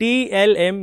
TLM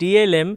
TLM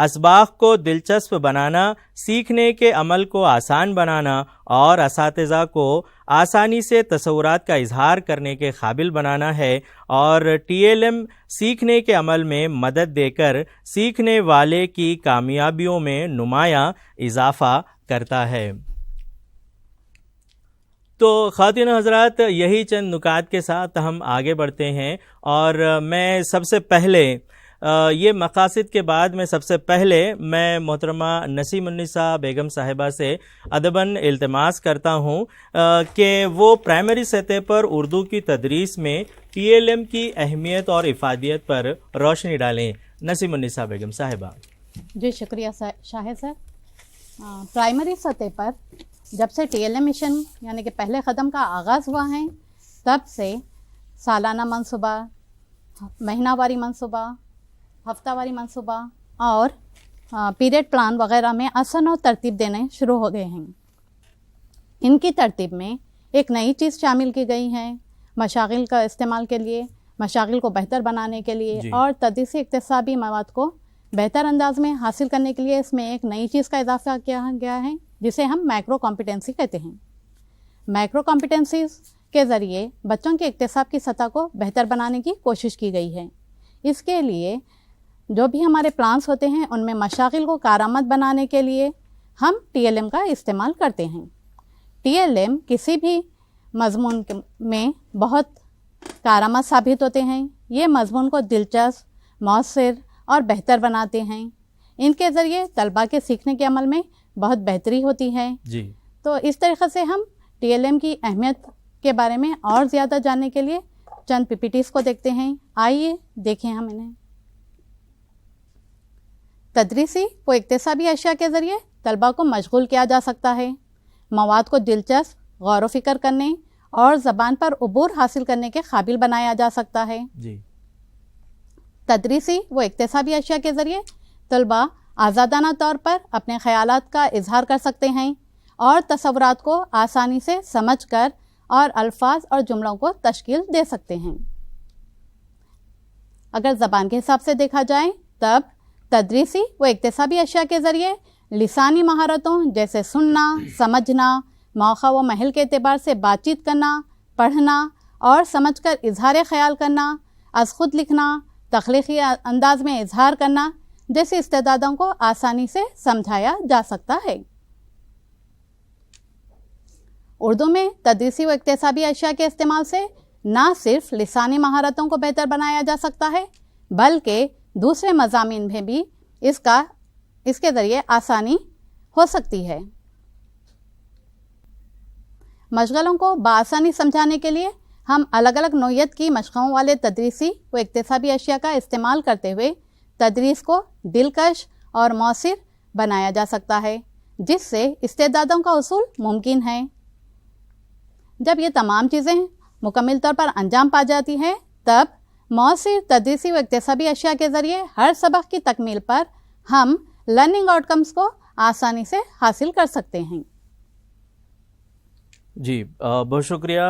اسباق کو دلچسپ بنانا، سیکھنے کے عمل کو آسان بنانا اور اساتذہ کو آسانی سے تصورات کا اظہار کرنے کے قابل بنانا ہے، اور TLM سیکھنے کے عمل میں مدد دے کر سیکھنے والے کی کامیابیوں میں نمایاں اضافہ کرتا ہے۔ تو خواتین و حضرات، یہی چند نکات کے ساتھ ہم آگے بڑھتے ہیں، اور میں سب سے پہلے یہ مقاصد کے بعد میں محترمہ نسیم النساء بیگم صاحبہ سے ادباً التماس کرتا ہوں کہ وہ پرائمری سطح پر اردو کی تدریس میں TLM کی اہمیت اور افادیت پر روشنی ڈالیں۔ نسیم النساء بیگم صاحبہ۔ جی شکریہ شاہد سر۔ پرائمری سطح پر جب سے TLM مشن یعنی کہ پہلے قدم کا آغاز ہوا ہے، تب سے سالانہ منصوبہ، مہینہ واری منصوبہ، ہفتہ واری منصوبہ اور پیریڈ پلان وغیرہ میں اثر و ترتیب دینے شروع ہو گئے ہیں۔ ان کی ترتیب میں ایک نئی چیز شامل کی گئی ہے مشاغل کا استعمال کے لیے، مشاغل کو بہتر بنانے کے لیے اور تدریسی اکتسابی مواد کو بہتر انداز میں حاصل کرنے کے لیے اس میں ایک نئی چیز کا اضافہ کیا گیا ہے جسے ہم مائکرو کمپیٹنسی کہتے ہیں۔ مائکرو کمپیٹنسیز کے ذریعے بچوں کے اکتساب کی سطح کو بہتر بنانے کی کوشش کی گئی ہے۔ اس کے لیے جو بھی ہمارے پلانس ہوتے ہیں ان میں مشاغل کو کارآمد بنانے کے لیے ہم TLM کا استعمال کرتے ہیں۔ TLM کسی بھی مضمون میں بہت کارآمد ثابت ہوتے ہیں۔ یہ مضمون کو دلچسپ، مؤثر اور بہتر بناتے ہیں۔ ان کے ذریعے طلباء کے سیکھنے کے عمل میں بہت بہتری ہوتی ہے۔ تو اس طریقے سے ہم TLM کی اہمیت کے بارے میں اور زیادہ جاننے کے لیے چند PPTs کو دیکھتے ہیں۔ آئیے دیکھیں ہم انہیں۔ تدریسی و اکتسابی اشیاء کے ذریعے طلباء کو مشغول کیا جا سکتا ہے، مواد کو دلچسپ، غور و فکر کرنے اور زبان پر عبور حاصل کرنے کے قابل بنایا جا سکتا ہے۔ تدریسی و اکتسابی اشیاء کے ذریعے طلباء آزادانہ طور پر اپنے خیالات کا اظہار کر سکتے ہیں اور تصورات کو آسانی سے سمجھ کر اور الفاظ اور جملوں کو تشکیل دے سکتے ہیں۔ اگر زبان کے حساب سے دیکھا جائے تب تدریسی و اکتسابی اشیاء کے ذریعے لسانی مہارتوں جیسے سننا، سمجھنا، موقع و محل کے اعتبار سے بات چیت کرنا، پڑھنا اور سمجھ کر اظہار خیال کرنا، از خود لکھنا، تخلیقی انداز میں اظہار کرنا جیسی استعدادوں کو آسانی سے سمجھایا جا سکتا ہے۔ اردو میں تدریسی و اکتسابی اشیاء کے استعمال سے نہ صرف لسانی مہارتوں کو بہتر بنایا جا سکتا ہے بلکہ دوسرے مضامین میں بھی اس کے ذریعے آسانی ہو سکتی ہے۔ مشغلوں کو بآسانی سمجھانے کے لیے ہم الگ الگ نوعیت کی مشقوں والے تدریسی و اکتسابی اشیاء کا استعمال کرتے ہوئے تدریس کو دلکش اور مؤثر بنایا جا سکتا ہے، جس سے استعدادوں کا حصول ممکن ہے۔ جب یہ تمام چیزیں مکمل طور پر انجام پا جاتی ہیں تب مؤثر تدریسی و اکتسابی اشیاء کے ذریعے ہر سبق کی تکمیل پر ہم لرننگ آؤٹ کمز کو آسانی سے حاصل کر سکتے ہیں۔ جی بہت شکریہ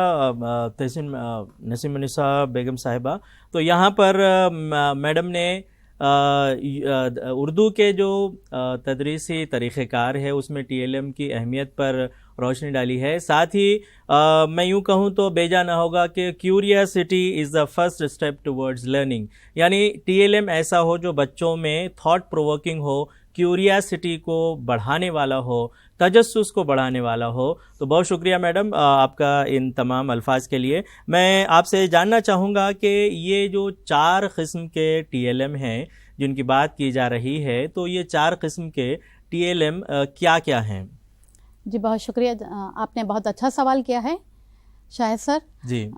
نسیم النساء بیگم صاحبہ۔ تو یہاں پر میڈم نے اردو کے جو تدریسی طریقہ کار ہے اس میں TLM کی اہمیت پر روشنی ڈالی ہے، ساتھ ہی میں یوں کہوں تو بیجا نہ ہوگا کہ curiosity is the first step towards learning, یعنی TLM ایسا ہو جو بچوں میں تھاٹ پرووکنگ ہو، کیوریاسٹی کو بڑھانے والا ہو، تجسس کو بڑھانے والا ہو۔ تو بہت شکریہ میڈم آپ کا ان تمام الفاظ کے لیے۔ میں آپ سے جاننا چاہوں گا کہ یہ جو 4 قسم کے TLM ہیں جن کی بات کی جا رہی ہے، تو یہ 4 قسم کے TLM کیا کیا ہیں؟ جی بہت شکریہ، آپ نے بہت اچھا سوال کیا ہے شاہد سر۔ جی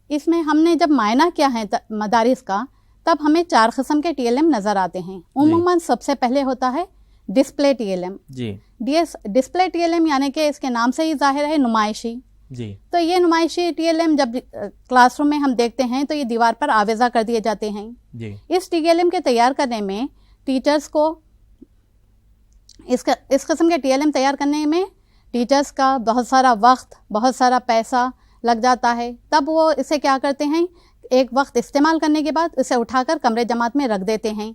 اس میں ہم نے جب معائنہ کیا ہے مدارس کا تب ہمیں 4 قسم کے TLM نظر آتے ہیں۔ عموماً سب سے پہلے ہوتا ہے ڈسپلے TLM۔ جی ڈسپلے TLM یعنی کہ اس کے نام سے ہی ظاہر ہے نمائشی۔ جی تو یہ نمائشی TLM جب کلاس روم میں ہم دیکھتے ہیں تو یہ دیوار پر آویزہ کر دیے جاتے ہیں۔ جی اس TLM کے تیار کرنے میں ٹیچرز کو اس قسم کے TLM تیار کرنے میں ٹیچرز کا بہت سارا وقت، بہت سارا پیسہ لگ جاتا ہے۔ تب وہ اسے کیا کرتے ہیں، ایک وقت استعمال کرنے کے بعد اسے اٹھا کر کمرے جماعت میں رکھ دیتے ہیں.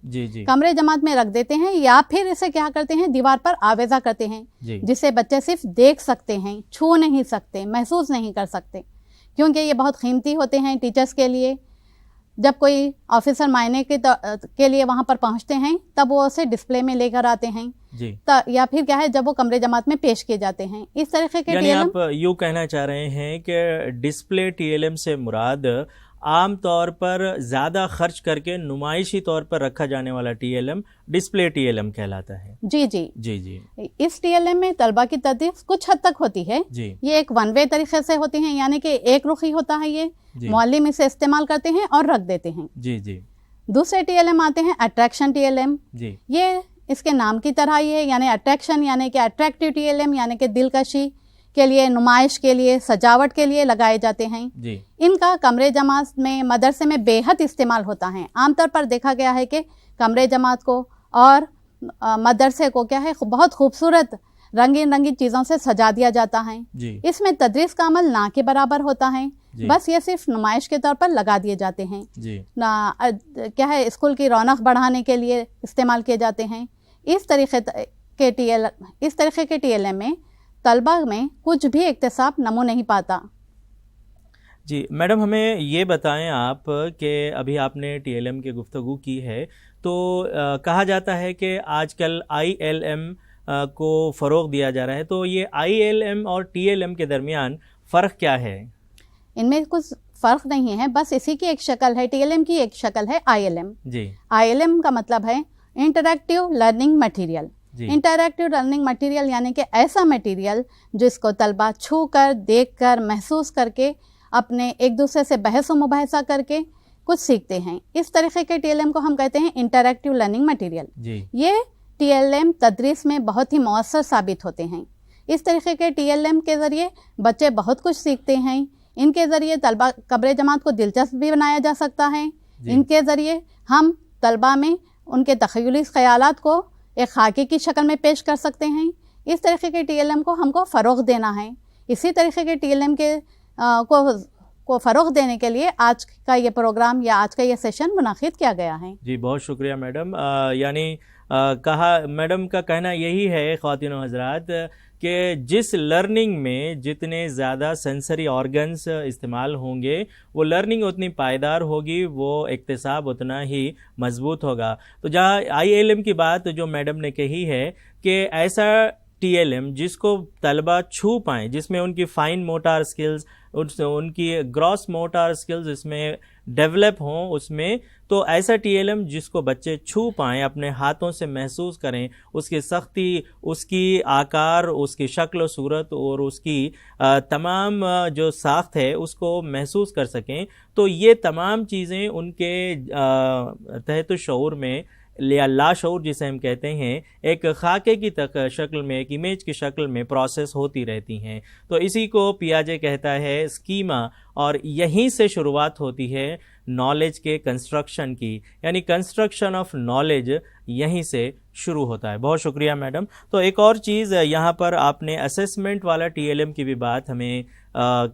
کمرے جماعت میں رکھ دیتے ہیں یا پھر اسے کیا کرتے ہیں دیوار پر آویزہ کرتے ہیں جسے بچے صرف دیکھ سکتے ہیں, چھو نہیں سکتے, محسوس نہیں کر سکتے, کیونکہ یہ بہت قیمتی ہوتے ہیں ٹیچرز کے لیے. جب کوئی آفیسر معائنے کے لیے وہاں پر پہنچتے ہیں تب وہ اسے ڈسپلے میں لے کر آتے ہیں یا پھر کیا ہے جب وہ کمرے جماعت میں پیش کیے جاتے ہیں. اس طریقے کے یعنی آپ یوں کہنا چاہ رہے ہیں کہ ڈسپلے ٹی ایل ایم سے مراد عام طور پر زیادہ خرچ کر کے نمائشی طور پر رکھا جانے والا T L M display T L M کہلاتا ہے. جی. اس ٹی ایل ایم میں طلبہ کی تدریس کچھ حد تک ہوتی ہے. یہ ایک ون وے طریقے سے ہوتی ہیں, یعنی کہ ایک رخی ہوتا ہے, یہ معلم اسے استعمال کرتے ہیں اور رکھ دیتے ہیں. دوسرے ٹی ایل ایم آتے ہیں اٹریکشن ٹی ایل ایم. یہ اس کے نام کی طرح ہی ہے, یعنی اٹریکشن یعنی کہ اٹریکٹیو ٹی ایل ایم, یعنی کہ دلکشی کے لیے, نمائش کے لیے, سجاوٹ کے لیے لگائے جاتے ہیں. ان کا کمرے جماعت میں, مدرسے میں بے حد استعمال ہوتا ہے. عام طور پر دیکھا گیا ہے کہ کمرے جماعت کو اور مدرسے کو کیا ہے بہت خوبصورت رنگین چیزوں سے سجا دیا جاتا ہے. اس میں تدریس کا عمل نہ کے برابر ہوتا ہے, بس یہ صرف نمائش کے طور پر لگا دیے جاتے ہیں. کیا ہے اسکول کی رونق بڑھانے کے لیے استعمال کیے جاتے ہیں. اس طریقے کے ٹی ایل ایم میں طلبہ میں کچھ بھی اکتساب نمو نہیں پاتا. جی میڈم, ہمیں یہ بتائیں آپ کہ ابھی آپ نے ٹی ایل ایم کی گفتگو کی ہے تو کہا جاتا ہے کہ آج کل آئی ایل ایم کو فروغ دیا جا رہا ہے, تو یہ آئی ایل ایم اور ٹی ایل ایم کے درمیان فرق کیا ہے؟ ان میں کچھ فرق نہیں ہے, بس اسی کی ایک شکل ہے. ٹی ایل ایم کی ایک شکل ہے I L M. I L M کا مطلب ہے interactive learning material. Interactive learning material یعنی کہ ایسا مٹیریل جس کو طلبہ چھو کر, دیکھ کر, محسوس کر کے, اپنے ایک دوسرے سے بحث و مباحثہ کر کے کچھ سیکھتے ہیں. اس طریقے کے ٹی ایل ایم کو ہم کہتے ہیں انٹریکٹیو لرننگ مٹیریل. یہ ٹی ایل ایم تدریس میں بہت ہی مؤثر ثابت ہوتے ہیں. اس طریقے کے ٹی ایل ایم کے ذریعے بچے بہت کچھ سیکھتے ہیں. ان کے ذریعے طلبہ کمرے جماعت کو دلچسپ بھی بنایا جا سکتا ہے. ان کے ذریعے ہم طلبہ میں ان کے تخیلی خیالات کو ایک خاکے کی شکل میں پیش کر سکتے ہیں. اس طریقے کے ٹی ایل ایم کو ہم کو فروغ دینا ہے. اسی طریقے کے ٹی ایل ایم کے کو فروغ دینے کے لیے آج کا یہ پروگرام یا آج کا یہ سیشن منعقد کیا گیا ہے. جی بہت شکریہ میڈم. یعنی میڈم کا کہنا یہی ہے خواتین و حضرات کہ جس لرننگ میں جتنے زیادہ سینسری آرگنز استعمال ہوں گے وہ لرننگ اتنی پائیدار ہوگی, وہ اکتساب اتنا ہی مضبوط ہوگا. تو جہاں آئی ایل ایم کی بات جو میڈم نے کہی ہے کہ ایسا ٹی ایل ایم جس کو طلبہ چھو پائیں, جس میں ان کی فائن موٹار سکلز, ان کی گراس موٹار سکلز اس میں ڈیولپ ہوں, اس میں تو ایسا ٹی ایل ایم جس کو بچے چھو پائیں, اپنے ہاتھوں سے محسوس کریں, اس کی سختی, اس کی آکار, اس کی شکل و صورت اور اس کی تمام جو ساخت ہے اس کو محسوس کر سکیں, تو یہ تمام چیزیں ان کے تحت شعور میں یا لاشعور جسے ہم کہتے ہیں ایک خاکے کی شکل میں, ایک امیج کی شکل میں پروسیس ہوتی رہتی ہیں. تو اسی کو پیاجے کہتا ہے اسکیما, اور یہیں سے شروعات ہوتی ہے نالج کے کنسٹرکشن کی, یعنی کنسٹرکشن آف نالج یہیں سے شروع ہوتا ہے. بہت شکریہ میڈم. تو ایک اور چیز یہاں پر آپ نے اسیسمنٹ والا ٹی ایل ایم کی بھی بات ہمیں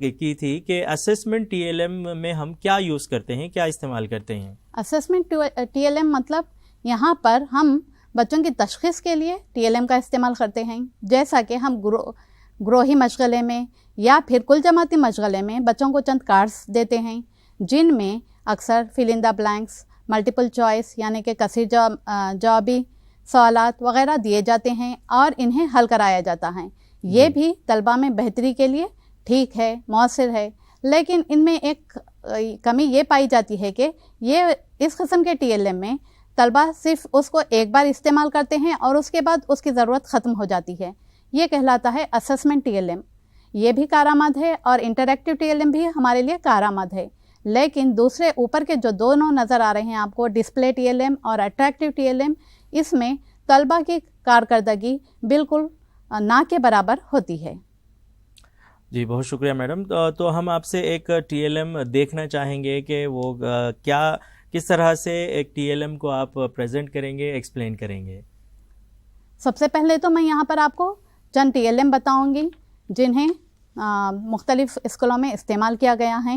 کی تھی کہ اسیسمنٹ ٹی ایل ایم میں ہم کیا یوز کرتے ہیں, کیا استعمال کرتے ہیں؟ اسیسمنٹ ٹی ایل ایم مطلب یہاں پر ہم بچوں کی تشخیص کے لیے ٹی ایل ایم کا استعمال کرتے ہیں. جیسا کہ ہم گروہی مشغلے میں یا پھر کل جماعتی مشغلے میں بچوں کو چند کارڈز دیتے ہیں جن میں اکثر فل ان دا بلینکس, ملٹیپل چوائس یعنی کہ کثیر جوابی سوالات وغیرہ دیے جاتے ہیں اور انہیں حل کرایا جاتا ہے. یہ بھی طلبہ میں بہتری کے لیے ٹھیک ہے, مؤثر ہے, لیکن ان میں ایک کمی یہ پائی جاتی ہے کہ یہ اس قسم کے ٹی ایل ایم میں طلبہ صرف اس کو ایک بار استعمال کرتے ہیں اور اس کے بعد اس کی ضرورت ختم ہو جاتی ہے. یہ کہلاتا ہے اسیسمنٹ ٹی ایل ایم. یہ بھی کارآمد ہے اور انٹریکٹیو ٹی ایل ایم بھی ہمارے لیے کارآمد ہے, لیکن دوسرے اوپر کے جو دونوں نظر آ رہے ہیں آپ کو, ڈسپلے ٹی ایل ایم اور اٹریکٹیو ٹی ایل ایم, اس میں طلبہ کی کارکردگی بالکل نہ کے برابر ہوتی ہے. جی بہت شکریہ میڈم. تو ہم آپ سے ایک ٹی ایل ایم دیکھنا چاہیں گے کہ وہ کس طرح سے ایک ٹی ایل ایم کو آپ پریزنٹ کریں گے, ایکسپلین کریں گے. سب سے پہلے تو میں یہاں پر آپ کو چند ٹی ایل ایم بتاؤں گی جنہیں مختلف اسکولوں میں استعمال کیا گیا ہے.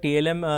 TLM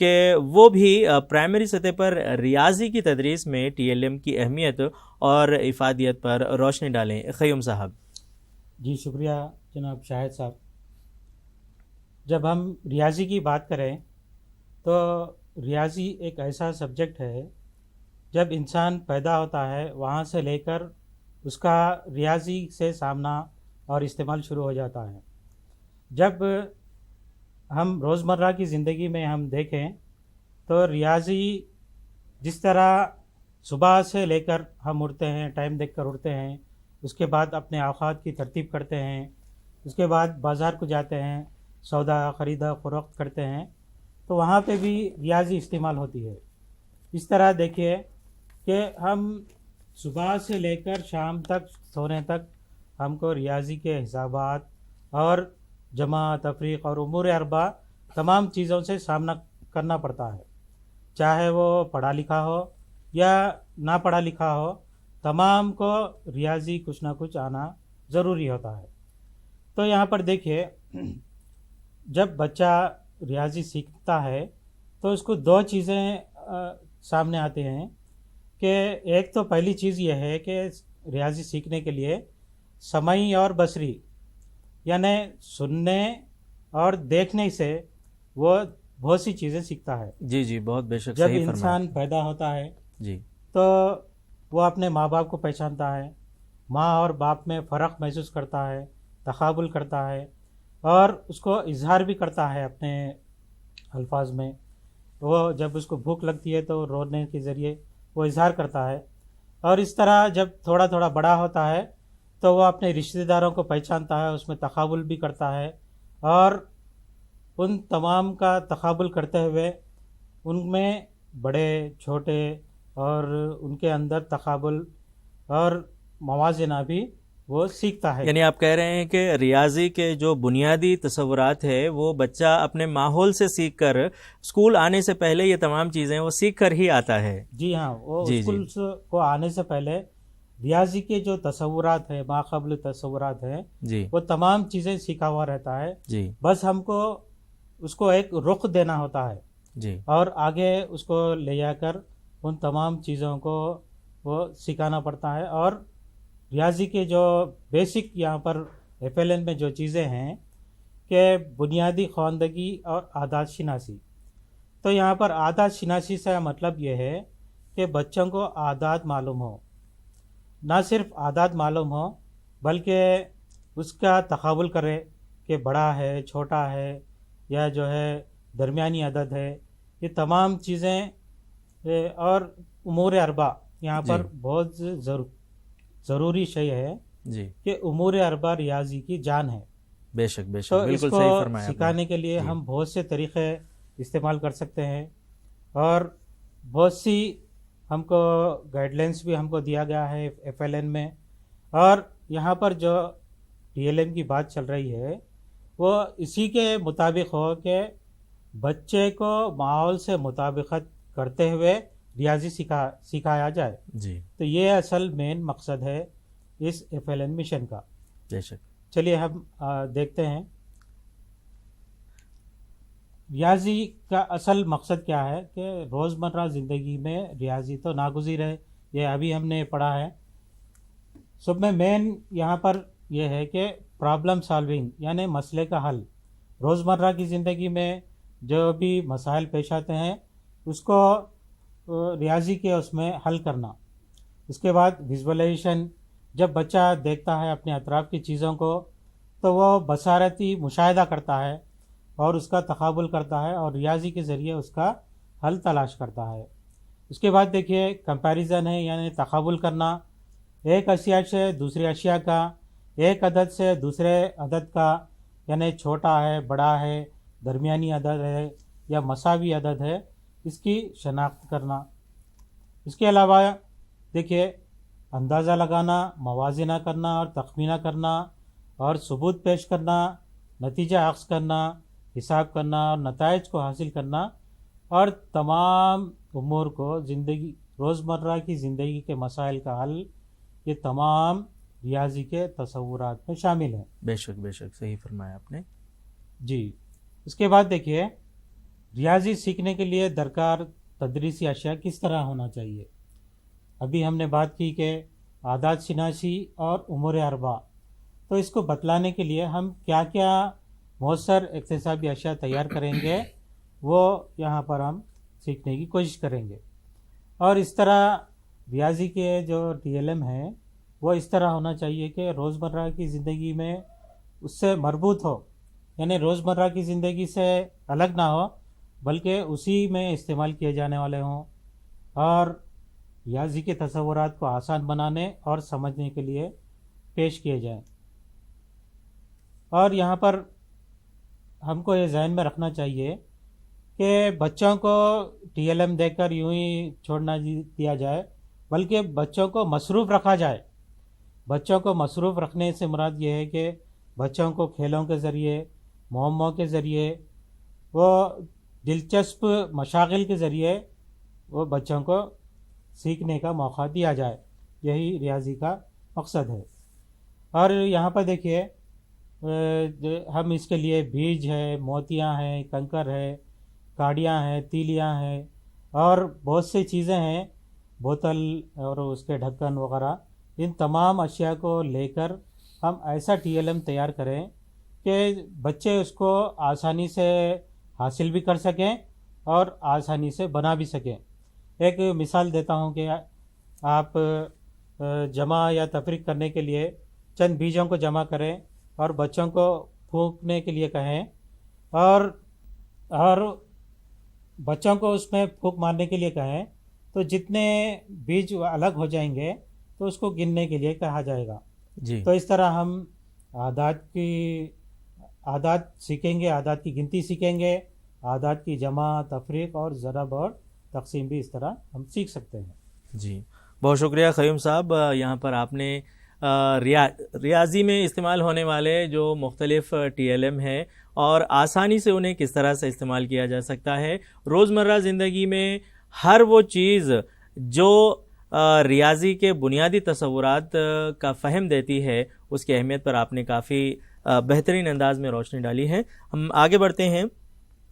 کہ وہ بھی پرائمری سطح پر ریاضی کی تدریس میں ٹی ایل ایم کی اہمیت اور افادیت پر روشنی ڈالیں. قیوم صاحب. جی شکریہ جناب شاہد صاحب. جب ہم ریاضی کی بات کریں تو ریاضی ایک ایسا سبجیکٹ ہے جب انسان پیدا ہوتا ہے وہاں سے لے کر اس کا ریاضی سے سامنا اور استعمال شروع ہو جاتا ہے. جب ہم روزمرہ کی زندگی میں ہم دیکھیں تو ریاضی جس طرح صبح سے لے کر ہم اٹھتے ہیں، ٹائم دیکھ کر اٹھتے ہیں، اس کے بعد اپنے اوقات کی ترتیب کرتے ہیں، اس کے بعد بازار کو جاتے ہیں، سودا خریدا فروخت کرتے ہیں، تو وہاں پہ بھی ریاضی استعمال ہوتی ہے. اس طرح دیکھیے کہ ہم صبح سے لے کر شام تک سونے تک ہم کو ریاضی کے حسابات اور جمع تفریق اور امور اربع تمام چیزوں سے سامنا کرنا پڑتا ہے. چاہے وہ پڑھا لکھا ہو یا نہ پڑھا لکھا ہو، تمام کو ریاضی کچھ نہ کچھ آنا ضروری ہوتا ہے. تو یہاں پر دیکھیے جب بچہ ریاضی سیکھتا ہے تو اس کو دو چیزیں سامنے آتے ہیں کہ ایک تو پہلی چیز یہ ہے کہ ریاضی سیکھنے کے لیے سمعی اور بصری یعنی سننے اور دیکھنے سے وہ بہت سی چیزیں سیکھتا ہے. جی جی بہت بے شک جب صحیح فرمایا. انسان پیدا ہوتا ہے جی تو وہ اپنے ماں باپ کو پہچانتا ہے، ماں اور باپ میں فرق محسوس کرتا ہے، تقابل کرتا ہے اور اس کو اظہار بھی کرتا ہے اپنے الفاظ میں. وہ جب اس کو بھوک لگتی ہے تو رونے کے ذریعے وہ اظہار کرتا ہے. اور اس طرح جب تھوڑا تھوڑا بڑا ہوتا ہے تو وہ اپنے رشتہ داروں کو پہچانتا ہے، اس میں تقابل بھی کرتا ہے اور ان تمام کا تقابل کرتے ہوئے ان میں بڑے چھوٹے اور ان کے اندر تقابل اور موازنہ بھی وہ سیکھتا ہے. یعنی آپ کہہ رہے ہیں کہ ریاضی کے جو بنیادی تصورات ہے وہ بچہ اپنے ماحول سے سیکھ کر اسکول آنے سے پہلے یہ تمام چیزیں وہ سیکھ کر ہی آتا ہے. جی ہاں، وہ جی اسکول کو آنے سے پہلے ریاضی کے جو تصورات ہیں، ماقبل تصورات ہیں، جی وہ تمام چیزیں سیکھا ہوا رہتا ہے. جی بس ہم کو اس کو ایک رخ دینا ہوتا ہے جی اور آگے اس کو لے جا کر ان تمام چیزوں کو وہ سکھانا پڑتا ہے. اور ریاضی کے جو بیسک یہاں پر ایف ایل این میں جو چیزیں ہیں کہ بنیادی خواندگی اور عادات شناسی. تو یہاں پر عادات شناسی سے مطلب یہ ہے کہ بچوں کو عادات معلوم ہو، نہ صرف عادات معلوم ہو بلکہ اس کا تقابل کرے کہ بڑا ہے، چھوٹا ہے یا جو ہے درمیانی عدد ہے. یہ تمام چیزیں اور امور اربع یہاں پر بہت ضروری شے ہے جی کہ امور اربع ریاضی کی جان ہے. بے شک بے شک تو اس بالکل کو صحیح فرمایا آپ نے. سکھانے کے لیے ہم بہت سے طریقے استعمال کر سکتے ہیں اور بہت سی ہم کو گائیڈ لائنس بھی ہم کو دیا گیا ہے ایف ایل این میں. اور یہاں پر جو ٹی ایل ایم کی بات چل رہی ہے وہ اسی کے مطابق ہو کہ بچے کو ماحول سے مطابقت کرتے ہوئے ریاضی سکھایا جائے. جی تو یہ اصل مین مقصد ہے اس ایف ایل این مشن کا. بے شک. چلیے ہم دیکھتے ہیں ریاضی کا اصل مقصد کیا ہے کہ روزمرہ زندگی میں ریاضی تو ناگزیر ہے، یہ ابھی ہم نے پڑھا ہے. سب میں مین یہاں پر یہ ہے کہ پرابلم سالونگ یعنی مسئلے کا حل. روزمرہ کی زندگی میں جو بھی مسائل پیش آتے ہیں اس کو ریاضی کے اس میں حل کرنا. اس کے بعد ویژولائزیشن، جب بچہ دیکھتا ہے اپنے اطراف کی چیزوں کو تو وہ بصارتی مشاہدہ کرتا ہے اور اس کا تقابل کرتا ہے اور ریاضی کے ذریعے اس کا حل تلاش کرتا ہے. اس کے بعد دیکھیے کمپیریزن ہے یعنی تقابل کرنا ایک اشیاء سے دوسری اشیاء کا، ایک عدد سے دوسرے عدد کا، یعنی چھوٹا ہے، بڑا ہے، درمیانی عدد ہے یا مساوی عدد ہے، اس کی شناخت کرنا. اس کے علاوہ دیکھیے اندازہ لگانا، موازنہ کرنا اور تخمینہ کرنا اور ثبوت پیش کرنا، نتیجہ اخذ کرنا، حساب کرنا اور نتائج کو حاصل کرنا اور تمام امور کو روزمرہ کی زندگی کے مسائل کا حل، یہ تمام ریاضی کے تصورات میں شامل ہیں. بے شک بے شک صحیح فرمایا آپ نے. جی اس کے بعد دیکھیے ریاضی سیکھنے کے لیے درکار تدریسی اشیاء کس طرح ہونا چاہیے. ابھی ہم نے بات کی کہ اعداد شناسی اور امور اربع، تو اس کو بتلانے کے لیے ہم کیا کیا مؤثر اقتصابی اشیاء تیار کریں گے وہ یہاں پر ہم سیکھنے کی کوشش کریں گے. اور اس طرح ریاضی کے جو TLM ہیں وہ اس طرح ہونا چاہیے کہ روزمرہ کی زندگی میں اس سے مربوط ہو، یعنی روزمرہ کی زندگی سے الگ نہ ہو بلکہ اسی میں استعمال کیے جانے والے ہوں، اور ریاضی کے تصورات کو آسان بنانے اور سمجھنے کے لیے پیش کیے جائیں. اور یہاں پر ہم کو یہ ذہن میں رکھنا چاہیے کہ بچوں کو TLM دے کر یوں ہی چھوڑنا دیا جائے، بلکہ بچوں کو مصروف رکھا جائے. بچوں کو مصروف رکھنے سے مراد یہ ہے کہ بچوں کو کھیلوں کے ذریعے، مہموں کے ذریعے، وہ دلچسپ مشاغل کے ذریعے وہ بچوں کو سیکھنے کا موقع دیا جائے. یہی ریاضی کا مقصد ہے. اور یہاں پر دیکھیے ہم اس کے لیے بیج ہے، موتیاں ہیں، کنکر ہے، کاڑیاں ہیں، تیلیاں ہیں اور بہت سی چیزیں ہیں، بوتل اور اس کے ڈھکن وغیرہ. ان تمام اشیاء کو لے کر ہم ایسا TLM تیار کریں کہ بچے اس کو آسانی سے حاصل بھی کر سکیں اور آسانی سے بنا بھی سکیں. ایک مثال دیتا ہوں کہ آپ جمع یا تفریق کرنے کے لیے چند بیجوں کو جمع کریں اور بچوں کو پھونکنے کے لیے کہیں، اور بچوں کو اس میں پھونک مارنے کے لیے کہیں، تو جتنے بیج الگ ہو جائیں گے تو اس کو گننے کے لیے کہا جائے گا. جی. تو اس طرح ہم اعداد سیکھیں گے، اعداد کی گنتی سیکھیں گے، اعداد کی جمع، تفریق اور ضرب اور تقسیم بھی اس طرح ہم سیکھ سکتے ہیں. جی بہت شکریہ قیوم صاحب. یہاں پر آپ نے ریاضی میں استعمال ہونے والے جو مختلف TLM ہیں اور آسانی سے انہیں کس طرح سے استعمال کیا جا سکتا ہے روزمرہ زندگی میں، ہر وہ چیز جو ریاضی کے بنیادی تصورات کا فہم دیتی ہے، اس کی اہمیت پر آپ نے کافی بہترین انداز میں روشنی ڈالی ہے. ہم آگے بڑھتے ہیں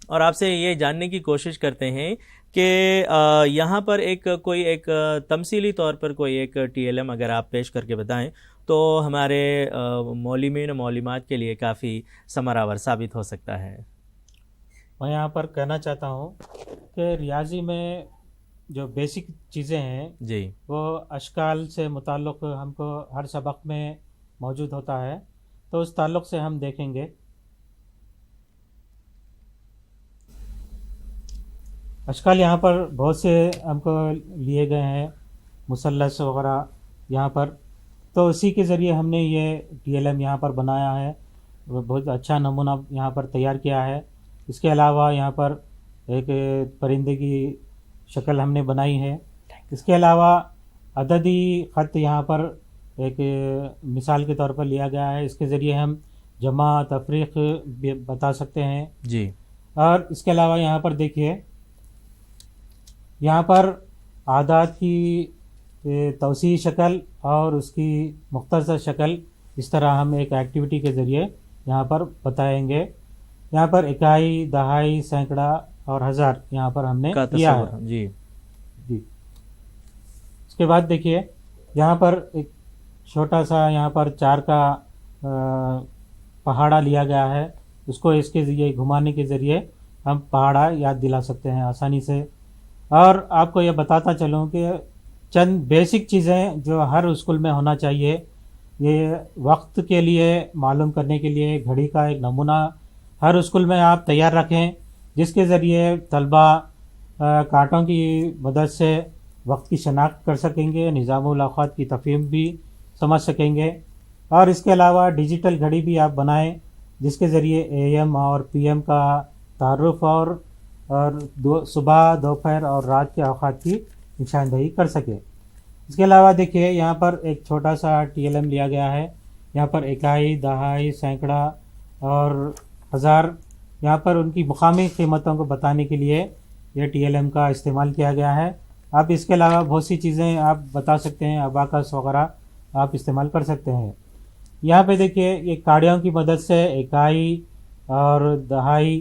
اور آپ سے یہ جاننے کی کوشش کرتے ہیں کہ یہاں پر کوئی ایک تمثیلی طور پر کوئی ایک TLM اگر آپ پیش کر کے بتائیں تو ہمارے معلمین و معلمات کے لیے کافی ثمرآور ثابت ہو سکتا ہے. میں یہاں پر کہنا چاہتا ہوں کہ ریاضی میں جو بیسک چیزیں ہیں جی وہ اشکال سے متعلق ہم کو ہر سبق میں موجود ہوتا ہے، تو اس تعلق سے ہم دیکھیں گے. اشکال یہاں پر بہت سے ہم کو لیے گئے ہیں، مثلث وغیرہ یہاں پر، تو اسی کے ذریعے ہم نے یہ TLM یہاں پر بنایا ہے. بہت اچھا نمونہ یہاں پر تیار کیا ہے. اس کے علاوہ یہاں پر ایک پرندے کی شکل ہم نے بنائی ہے. اس کے علاوہ عددی خط یہاں پر ایک مثال کے طور پر لیا گیا ہے. اس کے ذریعے ہم جمع، تفریق بھی بتا سکتے ہیں. جی. اور اس کے علاوہ یہاں پر دیکھیے، یہاں پر اعداد کی توسیعی شکل اور اس کی مختصر شکل اس طرح ہم ایک ایکٹیویٹی کے ذریعے یہاں پر بتائیں گے. یہاں پر اکائی، دہائی، سینکڑا اور ہزار یہاں پر ہم نے کیا ہے. جی. اس کے بعد دیکھیے یہاں پر ایک چھوٹا سا یہاں پر 4 کا پہاڑا لیا گیا ہے. اس کو اس کے ذریعے گھمانے کے ذریعے ہم پہاڑا یاد دلا سکتے ہیں آسانی سے. اور آپ کو یہ بتاتا چلوں کہ چند بیسک چیزیں جو ہر اسکول میں ہونا چاہیے، یہ وقت کے لیے معلوم کرنے کے لیے گھڑی کا ایک نمونہ ہر اسکول میں آپ تیار رکھیں، جس کے ذریعے طلبہ کانٹوں کی مدد سے وقت کی شناخت کر سکیں گے، نظام الاوقات کی تفہیم بھی سمجھ سکیں گے. اور اس کے علاوہ ڈیجیٹل گھڑی بھی آپ بنائیں جس کے ذریعے AM اور PM کا تعارف اور صبح، دوپہر اور رات کے اوقات کی نشاندہی کر سکے. اس کے علاوہ دیکھیے یہاں پر ایک چھوٹا سا TLM لیا گیا ہے. یہاں پر اکائی، دہائی، سینکڑا اور ہزار یہاں پر ان کی مقامی قیمتوں کو بتانے کے لیے یہ TLM کا استعمال کیا گیا ہے. آپ اس کے علاوہ بہت سی چیزیں آپ بتا سکتے ہیں، اباکس وغیرہ آپ استعمال کر سکتے ہیں. یہاں پہ دیکھیے یہ کاڑیوں کی مدد سے اکائی اور دہائی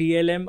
TLM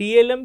TLM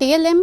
TLM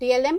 TLM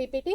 PPT.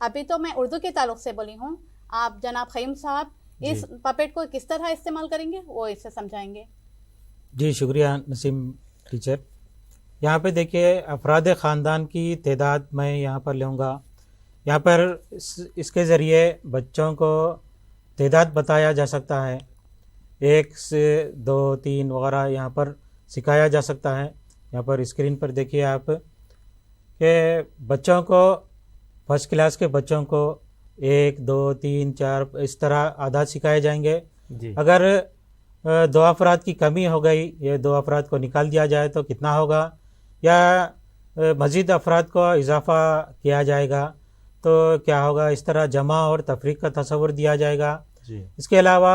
ابھی تو میں اردو کے تعلق سے بولی ہوں, آپ جناب خیم صاحب اس پپیٹ کو کس طرح استعمال کریں گے وہ اس سے سمجھائیں گے. جی شکریہ نسیم ٹیچر. یہاں پہ دیکھیے افراد خاندان کی تعداد میں یہاں پر لوں گا. یہاں پر اس کے ذریعے بچوں کو تعداد بتایا جا سکتا ہے, 1 سے 2 3 وغیرہ یہاں پر سکھایا جا سکتا ہے. یہاں پر اسکرین پر دیکھیے آپ کہ بچوں کو فرسٹ کلاس کے بچوں کو 1 2 3 4 اس طرح اعداد سکھائے جائیں گے. اگر 2 افراد کی کمی ہو گئی, یہ 2 افراد کو نکال دیا جائے تو کتنا ہوگا, یا مزید افراد کو اضافہ کیا جائے گا تو کیا ہوگا, اس طرح جمع اور تفریق کا تصور دیا جائے گا. اس کے علاوہ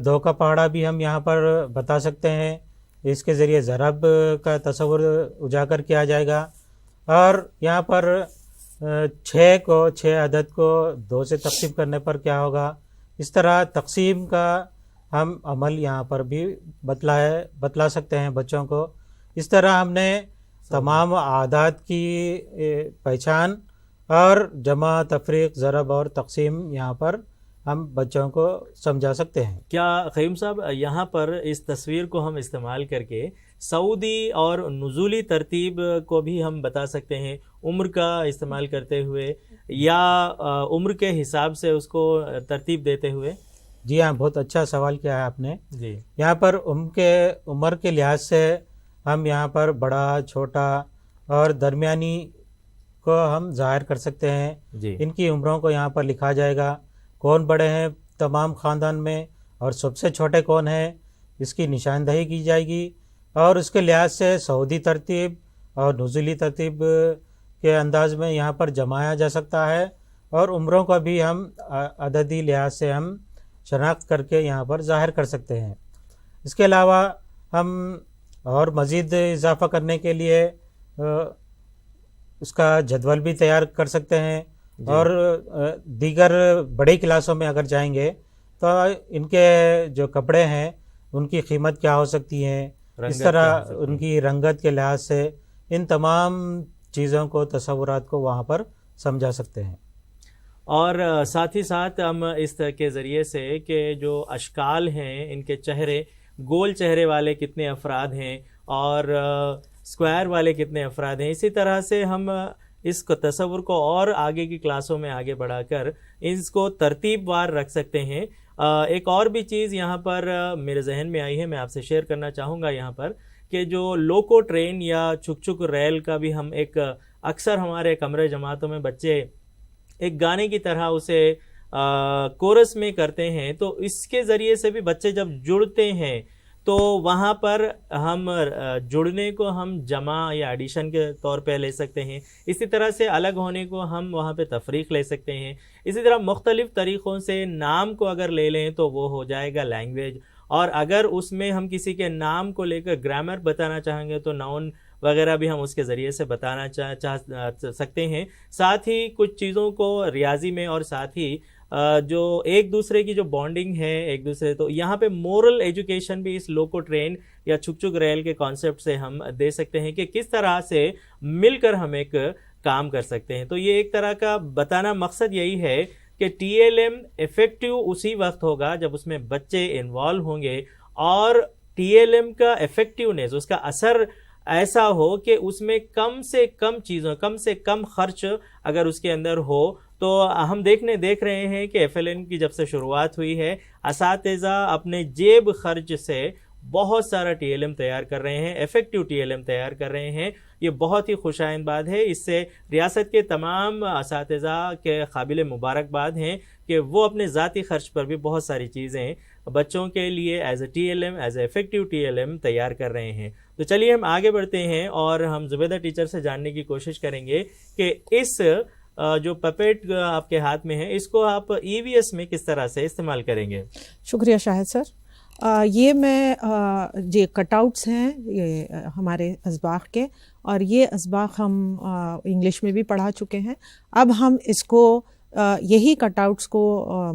2 کا پہاڑا بھی ہم یہاں پر بتا سکتے ہیں, اس کے ذریعے ضرب کا تصور اجاگر کیا جائے گا. اور یہاں پر 6 عدد کو 2 سے تقسیم کرنے پر کیا ہوگا, اس طرح تقسیم کا ہم عمل یہاں پر بھی بتلا سکتے ہیں بچوں کو. اس طرح ہم نے تمام اعداد کی پہچان اور جمع تفریق ضرب اور تقسیم یہاں پر ہم بچوں کو سمجھا سکتے ہیں. کیا خیم صاحب یہاں پر اس تصویر کو ہم استعمال کر کے سعودی اور نزولی ترتیب کو بھی ہم بتا سکتے ہیں, عمر کا استعمال کرتے ہوئے یا عمر کے حساب سے اس کو ترتیب دیتے ہوئے؟ جی ہاں, بہت اچھا سوال کیا ہے آپ نے. جی یہاں پر عمر کے لحاظ سے ہم یہاں پر بڑا, چھوٹا اور درمیانی کو ہم ظاہر کر سکتے ہیں. جی ان کی عمروں کو یہاں پر لکھا جائے گا, کون بڑے ہیں تمام خاندان میں اور سب سے چھوٹے کون ہیں, اس کی نشاندہی کی جائے گی. اور اس کے لحاظ سے سعودی ترتیب اور نزولی ترتیب کے انداز میں یہاں پر جمایا جا سکتا ہے, اور عمروں کو بھی ہم عددی لحاظ سے ہم شناخت کر کے یہاں پر ظاہر کر سکتے ہیں. اس کے علاوہ ہم اور مزید اضافہ کرنے کے لیے اس کا جدول بھی تیار کر سکتے ہیں. اور دیگر بڑی کلاسوں میں اگر جائیں گے تو ان کے جو کپڑے ہیں ان کی قیمت کیا ہو سکتی ہے, اس طرح ان کی رنگت کے لحاظ سے ان تمام چیزوں کو, تصورات کو وہاں پر سمجھا سکتے ہیں. اور ساتھ ہی ساتھ ہم اس کے ذریعے سے کہ جو اشکال ہیں ان کے چہرے, گول چہرے والے کتنے افراد ہیں اور اسکوائر والے کتنے افراد ہیں, اسی طرح سے ہم اس کو تصور کو اور آگے کی کلاسوں میں آگے بڑھا کر اس کو ترتیب وار رکھ سکتے ہیں. ایک اور بھی چیز یہاں پر میرے ذہن میں آئی ہے, میں آپ سے شیئر کرنا چاہوں گا یہاں پر, کہ جو لوکو ٹرین یا چھک چھک ریل کا بھی ہم ایک اکثر ہمارے کمرے جماعتوں میں بچے ایک گانے کی طرح اسے کورس میں کرتے ہیں, تو اس کے ذریعے سے بھی بچے جب جڑتے ہیں تو وہاں پر ہم جڑنے کو ہم جمع یا ایڈیشن کے طور پہ لے سکتے ہیں. اسی طرح سے الگ ہونے کو ہم وہاں پہ تفریق لے سکتے ہیں. اسی طرح مختلف طریقوں سے نام کو اگر لے لیں تو وہ ہو جائے گا لینگویج, اور اگر اس میں ہم کسی کے نام کو لے کر گرامر بتانا چاہیں گے تو ناؤن وغیرہ بھی ہم اس کے ذریعے سے بتانا چاہ سکتے ہیں. ساتھ ہی کچھ چیزوں کو ریاضی میں, اور ساتھ ہی جو ایک دوسرے کی جو بانڈنگ ہے ایک دوسرے, تو یہاں پہ مورل ایجوکیشن بھی اس لوکو ٹرین یا چھک چھک ریل کے کانسیپٹ سے ہم دے سکتے ہیں کہ کس طرح سے مل کر ہم ایک کام کر سکتے ہیں. تو یہ ایک طرح کا بتانا مقصد یہی ہے کہ ٹی ایل ایم افیکٹو اسی وقت ہوگا جب اس میں بچے انوالو ہوں گے, اور ٹی ایل ایم کا افیکٹونیس, اس کا اثر ایسا ہو کہ اس میں کم سے کم چیزوں, کم سے کم خرچ اگر اس کے اندر ہو. تو ہم دیکھ رہے ہیں کہ ایف ایل این کی جب سے شروعات ہوئی ہے اساتذہ اپنے جیب خرچ سے بہت سارا ٹی ایل ایم تیار کر رہے ہیں, افیکٹو ٹی ایل ایم تیار کر رہے ہیں. یہ بہت ہی خوش آئند بات ہے. اس سے ریاست کے تمام اساتذہ کے قابل مبارکباد ہیں کہ وہ اپنے ذاتی خرچ پر بھی بہت ساری چیزیں بچوں کے لیے as a T L M, as a effective T L M تیار کر رہے ہیں. تو چلیے ہم آگے بڑھتے ہیں اور ہم زبیدہ ٹیچر سے جاننے کی کوشش کریں گے کہ اس جو پپیٹ آپ کے ہاتھ میں ہے اس کو آپ ای وی ایس میں کس طرح سے استعمال کریں گے. شکریہ شاہد سر. یہ میں یہ کٹ آؤٹس ہیں یہ ہمارے اسباق کے, اور یہ اسباق ہم انگلش میں بھی پڑھا چکے ہیں. اب ہم اس کو یہی کٹ آؤٹس کو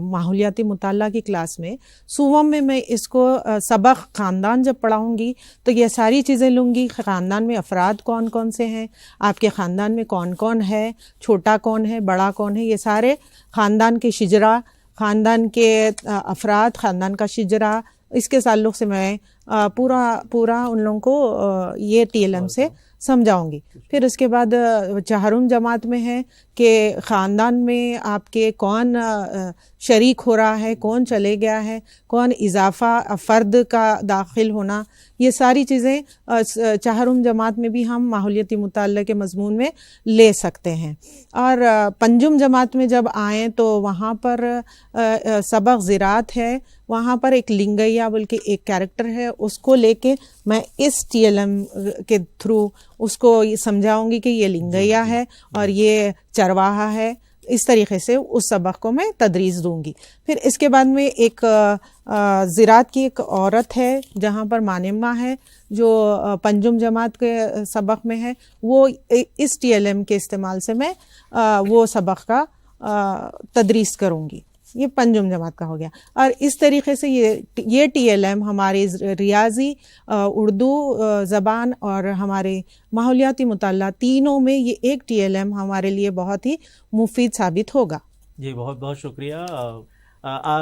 ماحولیاتی مطالعہ کی کلاس میں سوم میں اس کو سبق خاندان جب پڑھاؤں گی تو یہ ساری چیزیں لوں گی. خاندان میں افراد کون کون سے ہیں, آپ کے خاندان میں کون کون ہے, چھوٹا کون ہے, بڑا کون ہے, یہ سارے خاندان کے شجرا, خاندان کے افراد, خاندان کا شجرا, اس کے تعلق سے میں پورا ان لوگوں کو یہ TLM سے سمجھاؤں گی. پھر اس کے بعد چہارم جماعت میں ہے کہ خاندان میں آپ کے کون شریک ہو رہا ہے, کون چلے گیا ہے, کون اضافہ فرد کا داخل ہونا, یہ ساری چیزیں چہارم جماعت میں بھی ہم ماحولیاتی مطالعہ کے مضمون میں لے سکتے ہیں. اور پنجم جماعت میں جب آئیں تو وہاں پر سبق زراعت ہے, وہاں پر ایک لنگیا بول کے ایک کیریکٹر ہے, اس کو لے کے میں اس TLM کے تھرو اس کو یہ سمجھاؤں گی کہ یہ لنگیا ہے اور یہ چرواہا ہے. اس طریقے سے اس سبق کو میں تدریس دوں گی. پھر اس کے بعد میں ایک زراعت کی ایک عورت ہے جہاں پر مانما ہے جو پنجم جماعت کے سبق میں ہے, وہ اس TLM کے استعمال سے میں وہ سبق کا تدریس کروں گی. یہ پنجم جماعت کا ہو گیا. اور اس طریقے سے یہ TLM ہماری ریاضی, اردو زبان اور ہمارے ماحولیاتی مطالعہ تینوں میں یہ ایک TLM ہمارے لیے بہت ہی مفید ثابت ہوگا. جی بہت بہت شکریہ.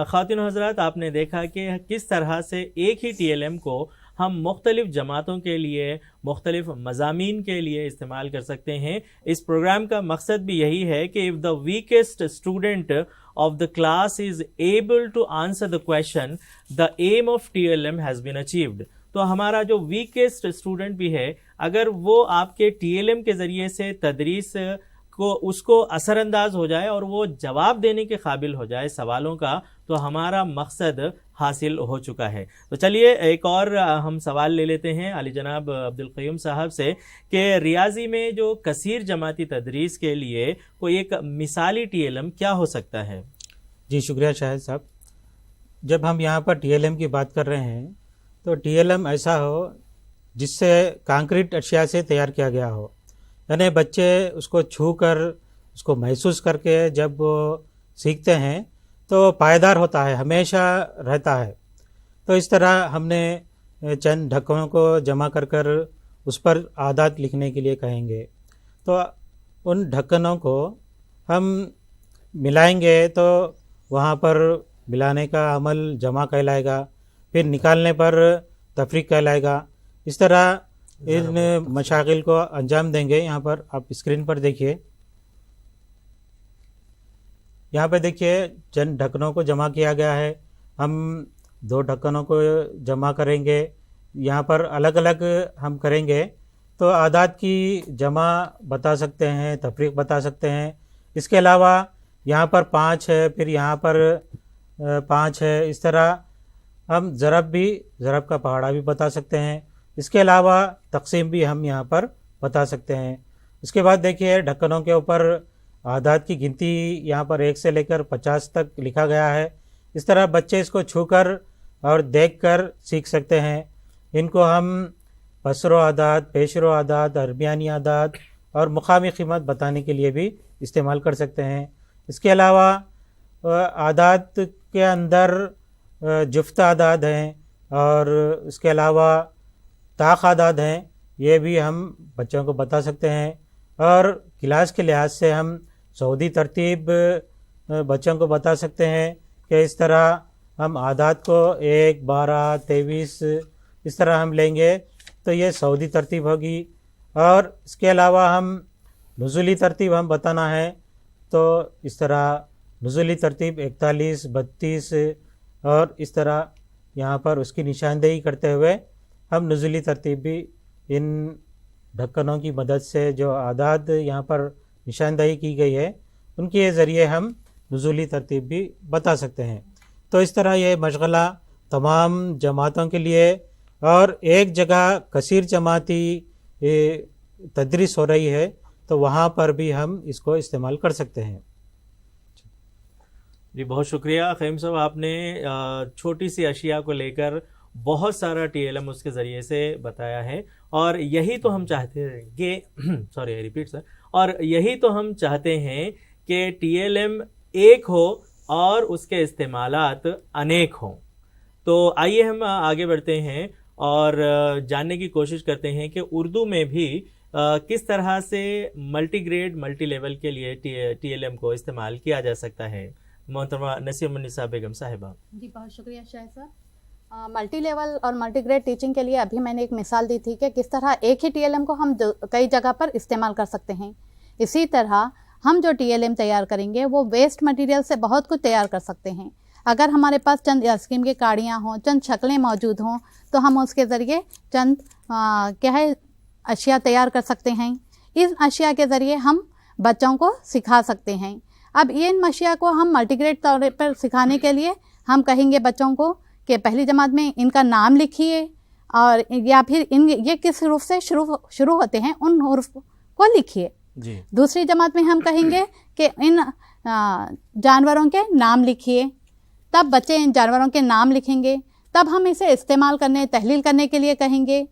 خواتین و حضرات, آپ نے دیکھا کہ کس طرح سے ایک ہی TLM کو ہم مختلف جماعتوں کے لیے, مختلف مضامین کے لیے استعمال کر سکتے ہیں. اس پروگرام کا مقصد بھی یہی ہے کہ if the weakest student of the class is able to answer the question, the aim of TLM has been achieved. تو ہمارا جو ویکسٹ اسٹوڈنٹ بھی ہے, اگر وہ آپ کے TLM کے ذریعے سے تدریس کو اس کو اثر انداز ہو جائے اور وہ جواب دینے کے قابل ہو جائے سوالوں کا, تو ہمارا مقصد حاصل ہو چکا ہے. تو چلیے ایک اور ہم سوال لے لیتے ہیں علی جناب عبدالقیوم صاحب سے کہ ریاضی میں جو کثیر جماعتی تدریس کے لیے کوئی ایک مثالی TLM کیا ہو سکتا ہے؟ جی شکریہ شاہد صاحب. جب ہم یہاں پر TLM کی بات کر رہے ہیں تو TLM ایسا ہو جس سے کانکریٹ اشیاء سے تیار کیا گیا ہو, یعنی بچے اس کو چھو کر, اس کو محسوس کر کے جب وہ سیکھتے ہیں تو پائیدار ہوتا ہے, ہمیشہ رہتا ہے. تو اس طرح ہم نے چند ڈھکنوں کو جمع کر کر اس پر عادات لکھنے کے لیے کہیں گے. تو ان ڈھکنوں کو ہم ملائیں گے تو وہاں پر ملانے کا عمل جمع کہلائے گا, پھر نکالنے پر تفریق کہلائے گا. اس طرح ان مشاغل کو انجام دیں گے. یہاں پر آپ اسکرین پر دیکھیے, یہاں پہ دیکھیے چند ڈھکنوں کو جمع کیا گیا ہے. ہم 2 ڈھکنوں کو جمع کریں گے, یہاں پر الگ الگ ہم کریں گے تو اعداد کی جمع بتا سکتے ہیں, تفریق بتا سکتے ہیں. اس کے علاوہ یہاں پر 5 ہے, پھر یہاں پر 5 ہے. اس طرح ہم ضرب کا پہاڑا بھی بتا سکتے ہیں. اس کے علاوہ تقسیم بھی ہم یہاں پر بتا سکتے ہیں. اس کے بعد دیکھیے ڈھکنوں کے اوپر اعداد کی گنتی یہاں پر 1 سے لے کر 50 تک لکھا گیا ہے. اس طرح بچے اس کو چھو کر اور دیکھ کر سیکھ سکتے ہیں. ان کو ہم پسرو اعداد, پیشرو اعداد, درمیانی اعداد اور مقامی قیمت بتانے کے لیے بھی استعمال کر سکتے ہیں. اس کے علاوہ اعداد کے اندر جفت اعداد ہیں اور اس کے علاوہ طاق اعداد ہیں, یہ بھی ہم بچوں کو بتا سکتے ہیں. اور کلاس کے لحاظ سے ہم سعودی ترتیب بچوں کو بتا سکتے ہیں کہ اس طرح ہم اعداد کو 1, 12, 23 اس طرح ہم لیں گے تو یہ سعودی ترتیب ہوگی. اور اس کے علاوہ ہم نزولی ترتیب ہم بتانا ہے تو اس طرح نزولی ترتیب 41, 32 اور اس طرح یہاں پر اس کی نشاندہی کرتے ہوئے ہم نزولی ترتیب بھی ان ڈھکنوں کی مدد سے جو اعداد یہاں پر نشاندہی کی گئی ہے ان کے ذریعے ہم نزولی ترتیب بھی بتا سکتے ہیں. تو اس طرح یہ مشغلہ تمام جماعتوں کے لیے اور ایک جگہ کثیر جماعتی تدریس ہو رہی ہے تو وہاں پر بھی ہم اس کو استعمال کر سکتے ہیں. جی بہت شکریہ خیم صاحب, آپ نے چھوٹی سی اشیاء کو لے کر بہت سارا TLM اس کے ذریعے سے بتایا ہے اور یہی تو ہم چاہتے ہیں کہ اور یہی تو ہم چاہتے ہیں کہ TLM ایک ہو اور اس کے استعمالات انیک ہوں. تو آئیے ہم آگے بڑھتے ہیں اور جاننے کی کوشش کرتے ہیں کہ اردو میں بھی کس طرح سے ملٹی گریڈ ملٹی لیول کے لیے ٹی ایل ایم کو استعمال کیا جا سکتا ہے. محترمہ نسیم النساء بیگم صاحبہ. جی بہت شکریہ شاہد صاحب. ملٹی لیول اور ملٹی گریڈ ٹیچنگ کے لیے ابھی میں نے ایک مثال دی تھی کہ کس طرح ایک ہی ٹی ایل ایم کو ہم کئی جگہ پر استعمال کر سکتے ہیں. اسی طرح ہم جو ٹی ایل ایم تیار کریں گے وہ ویسٹ مٹیریل سے بہت کچھ تیار کر سکتے ہیں. اگر ہمارے پاس چند اسکیم کی کاڑیاں ہوں، چند شکلیں موجود ہوں، تو ہم اس کے ذریعے چند اشیاء تیار کر سکتے ہیں. ان اشیاء کے ذریعے ہم بچوں کو سکھا سکتے ہیں. اب ان اشیاء کو ہم ملٹی گریڈ طور پر سکھانے کے لیے ہم کہیں گے بچوں کو کہ پہلی جماعت میں ان کا نام لکھیے، اور یا پھر یہ کس حروف سے شروع ہوتے ہیں ان حروف کو لکھیے. جی. دوسری جماعت میں ہم کہیں گے کہ ان جانوروں کے نام لکھیے. تب بچے ان جانوروں کے نام لکھیں گے، تب ہم اسے استعمال کرنے تحلیل کرنے کے لیے کہیں گے.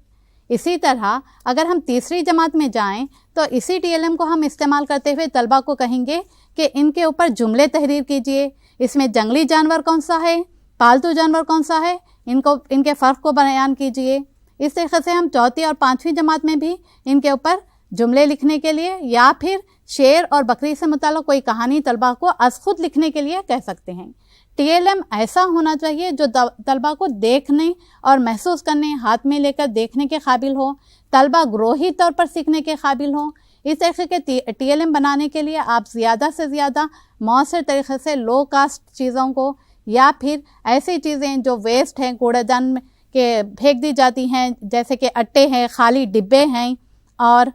اسی طرح اگر ہم تیسری جماعت میں جائیں تو اسی ٹی ایل ایم کو ہم استعمال کرتے ہوئے طلبہ کو کہیں گے کہ ان کے اوپر جملے تحریر کیجئے. اس میں جنگلی جانور کون سا ہے، پالتو جانور کون سا ہے، ان کے فرق کو بیان کیجئے. اس طریقے سے ہم چوتھی اور پانچویں جماعت میں بھی ان کے اوپر جملے لکھنے کے لیے یا پھر شیر اور بکری سے متعلق کوئی کہانی طلبہ کو از خود لکھنے کے لیے کہہ سکتے ہیں. ٹی ایل ایم ایسا ہونا چاہیے جو طلبہ کو دیکھنے اور محسوس کرنے، ہاتھ میں لے کر دیکھنے کے قابل ہو، طلبہ گروہی طور پر سیکھنے کے قابل ہوں. اس طریقے کے ٹی ایل ایم بنانے کے لیے آپ زیادہ سے زیادہ مؤثر طریقے سے لو کاسٹ چیزوں کو یا پھر ایسی چیزیں جو ویسٹ ہیں، کوڑے دان کے پھینک دی جاتی ہیں، جیسے کہ اٹے ہیں، خالی ڈبے ہیں اور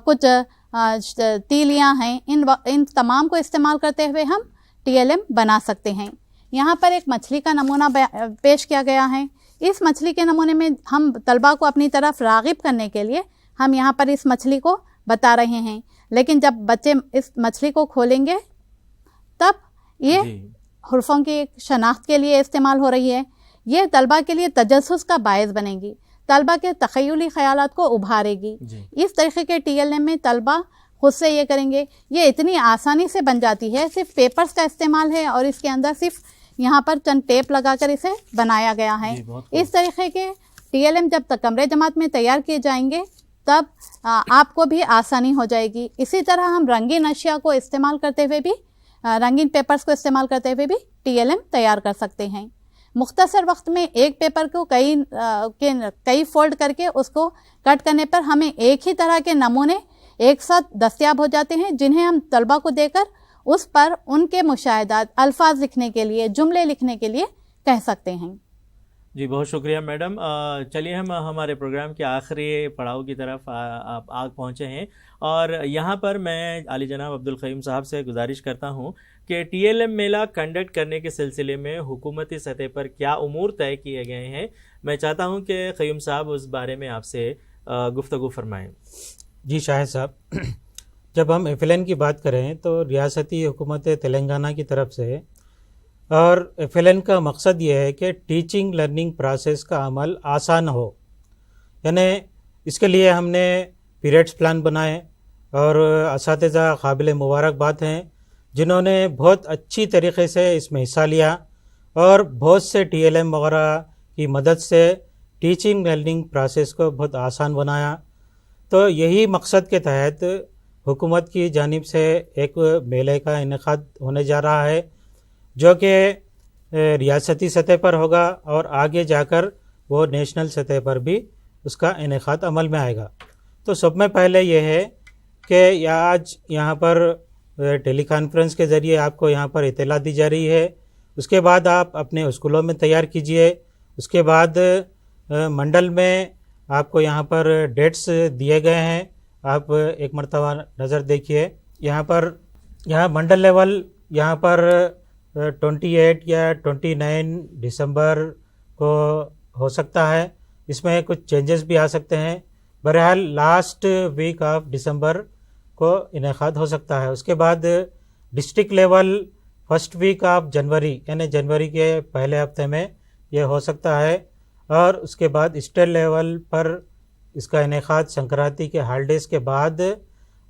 کچھ تیلیاں ہیں، ان تمام کو استعمال کرتے ہوئے ہم ٹی ایل ایم بنا سکتے ہیں. یہاں پر ایک مچھلی کا نمونہ پیش کیا گیا ہے. اس مچھلی کے نمونے میں ہم طلبہ کو اپنی طرف راغب کرنے کے لیے ہم یہاں پر اس مچھلی کو بتا رہے ہیں، لیکن جب بچے اس مچھلی کو کھولیں گے تب یہ حروفوں کی ایک شناخت کے لیے استعمال ہو رہی ہے. یہ طلبہ کے لیے تجسس کا باعث بنے گی، طلبہ کے تخیلی خیالات کو ابھارے گی. اس طریقے کے ٹی ایل ایم میں طلبہ خود سے یہ کریں گے. یہ اتنی آسانی سے بن جاتی ہے، صرف پیپرز کا استعمال ہے اور اس کے اندر صرف یہاں پر چند ٹیپ لگا کر اسے بنایا گیا ہے. اس طریقے کے ٹی ایل ایم جب تک کمرے جماعت میں تیار کیے جائیں گے تب آپ کو بھی آسانی ہو جائے گی. اسی طرح ہم رنگین اشیاء کو استعمال کرتے ہوئے بھی، رنگین پیپرز کو استعمال کرتے ہوئے بھی ٹی ایل ایم تیار کر سکتے ہیں. مختصر وقت میں ایک پیپر کو کئی فولڈ کر کے اس کو کٹ کرنے پر ہمیں ایک ہی طرح کے نمونے ایک ساتھ دستیاب ہو جاتے ہیں، جنہیں ہم طلبہ کو دے کر اس پر ان کے مشاہدات الفاظ لکھنے کے لیے، جملے لکھنے کے لیے کہہ سکتے ہیں. جی بہت شکریہ میڈم. چلیے ہم ہمارے پروگرام کے آخری پڑاؤ کی طرف آپ آگ پہنچے ہیں، اور یہاں پر میں علی جناب عبدالقیوم صاحب سے گزارش کرتا ہوں کہ ٹی ایل ایم میلہ کنڈکٹ کرنے کے سلسلے میں حکومتی سطح پر کیا امور طے کیے گئے ہیں. میں چاہتا ہوں کہ قیوم صاحب اس بارے میں آپ سے گفتگو فرمائیں. جی شاہد صاحب، جب ہم ایف ایل این کی بات کریں تو ریاستی حکومت تلنگانہ کی طرف سے، اور ایف ایل این کا مقصد یہ ہے کہ ٹیچنگ لرننگ پروسیس کا عمل آسان ہو. یعنی اس کے لیے ہم نے پیریڈس پلان بنائے، اور اساتذہ قابل مبارکباد ہیں جنہوں نے بہت اچھی طریقے سے اس میں حصہ لیا، اور بہت سے ٹی ایل ایم وغیرہ کی مدد سے ٹیچنگ لرننگ پروسیس کو بہت آسان بنایا. تو یہی مقصد کے تحت حکومت کی جانب سے ایک میلے کا انعقاد ہونے جا رہا ہے، جو کہ ریاستی سطح پر ہوگا، اور آگے جا کر وہ نیشنل سطح پر بھی اس کا انعقاد عمل میں آئے گا. تو سب میں پہلے یہ ہے کہ آج یہاں پر ٹیلی کانفرنس کے ذریعے آپ کو یہاں پر اطلاع دی جا رہی ہے. اس کے بعد آپ اپنے اسکولوں میں تیار کیجئے. اس کے بعد منڈل میں آپ کو یہاں پر ڈیٹس دیے گئے ہیں، آپ ایک مرتبہ نظر دیکھیے. یہاں منڈل لیول یہاں پر 28 یا 29 دسمبر کو ہو سکتا ہے. اس میں کچھ چینجز بھی آ سکتے ہیں. بہرحال لاسٹ ویک آف دسمبر کو انعقاد ہو سکتا ہے. اس کے بعد district level first week of January, یعنی جنوری کے پہلے ہفتے میں یہ ہو سکتا ہے. اور اس کے بعد اسٹیٹ لیول پر اس کا انعقاد سنکرانتی کے ہالیڈیز کے بعد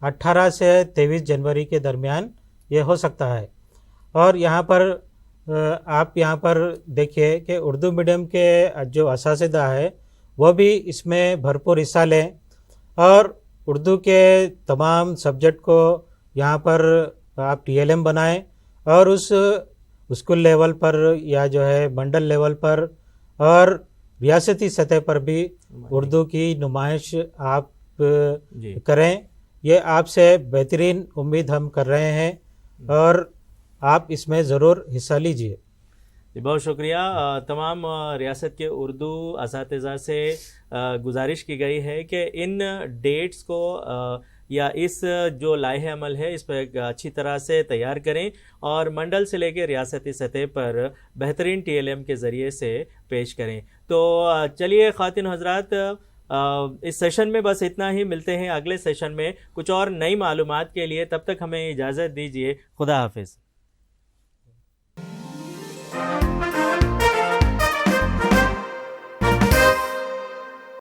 18 سے 23 جنوری کے درمیان یہ ہو سکتا ہے. اور یہاں پر آپ یہاں پر دیکھیے کہ اردو میڈیم کے جو اساتذہ ہے وہ بھی اس میں بھرپور حصہ لیں اور اردو کے تمام سبجیکٹ کو یہاں پر آپ ٹی ایل ایم بنائیں اور اس اسکول لیول پر یا جو ہے منڈل لیول پر اور ریاستی سطح پر بھی اردو کی نمائش آپ کریں. یہ آپ سے بہترین امید ہم کر رہے ہیں اور آپ اس میں ضرور حصہ لیجیے. بہت شکریہ. تمام ریاست کے اردو اساتذہ سے گزارش کی گئی ہے کہ ان ڈیٹس کو یا اس جو لائحہ عمل ہے اس پہ اچھی طرح سے تیار کریں اور منڈل سے لے کے ریاستی سطح پر بہترین ٹی ایل ایم کے ذریعے سے پیش کریں. تو چلیے خواتین حضرات، اس سیشن میں بس اتنا ہی. ملتے ہیں اگلے سیشن میں کچھ اور نئی معلومات کے لیے. تب تک ہمیں اجازت دیجیے. خدا حافظ.